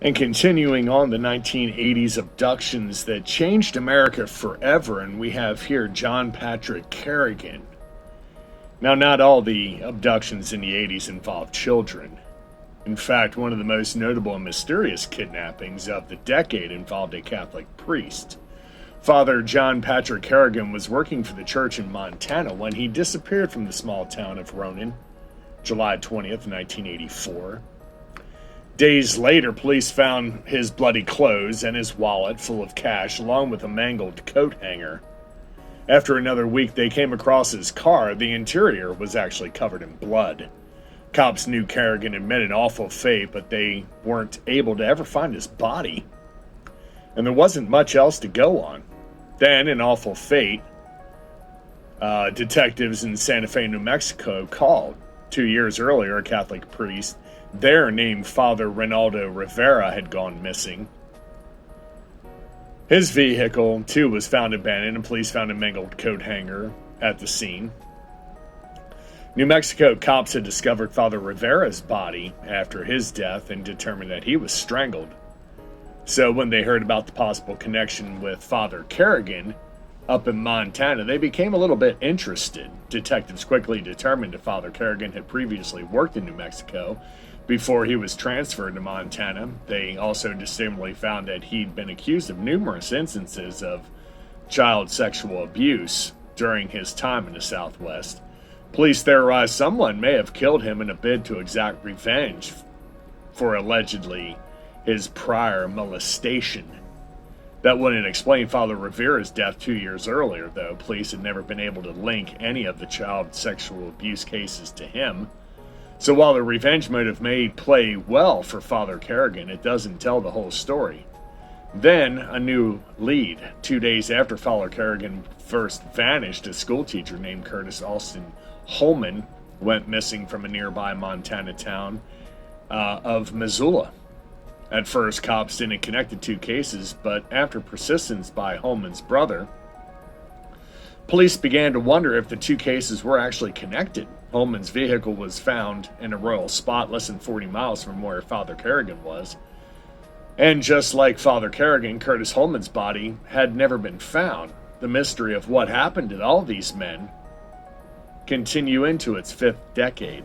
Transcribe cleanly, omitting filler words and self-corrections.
And continuing on the 1980s abductions that changed America forever, and we have here John Patrick Kerrigan. Now, not all the abductions in the 80s involved children. In fact, one of the most notable and mysterious kidnappings of the decade involved a Catholic priest. Father John Patrick Kerrigan was working for the church in Montana when he disappeared from the small town of Ronan, July 20th, 1984. Days later, police found his bloody clothes and his wallet full of cash, along with a mangled coat hanger. After another week, they came across his car. The interior was actually covered in blood. Cops knew Kerrigan had met an awful fate, but they weren't able to ever find his body. And there wasn't much else to go on. Then, an awful fate, detectives in Santa Fe, New Mexico called. 2 years earlier, a Catholic priest there named Father Ronaldo Rivera had gone missing. His vehicle, too, was found abandoned, and police found a mangled coat hanger at the scene. New Mexico cops had discovered Father Rivera's body after his death and determined that he was strangled. So when they heard about the possible connection with Father Kerrigan up in Montana, they became a little bit interested. Detectives quickly determined that Father Kerrigan had previously worked in New Mexico before he was transferred to Montana. They also distinctly found that he'd been accused of numerous instances of child sexual abuse during his time in the Southwest. Police theorized someone may have killed him in a bid to exact revenge for allegedly his prior molestation. That wouldn't explain Father Rivera's death 2 years earlier, though. Police had never been able to link any of the child sexual abuse cases to him. So while the revenge motive may play well for Father Kerrigan, it doesn't tell the whole story. Then, a new lead. 2 days after Father Kerrigan first vanished, a schoolteacher named Curtis Alston Holman went missing from a nearby Montana town of Missoula. At first, cops didn't connect the two cases, but after persistence by Holman's brother, police began to wonder if the two cases were actually connected. Holman's vehicle was found in a rural spot less than 40 miles from where Father Kerrigan was. And just like Father Kerrigan, Curtis Holman's body had never been found. The mystery of what happened to all these men continue into its fifth decade.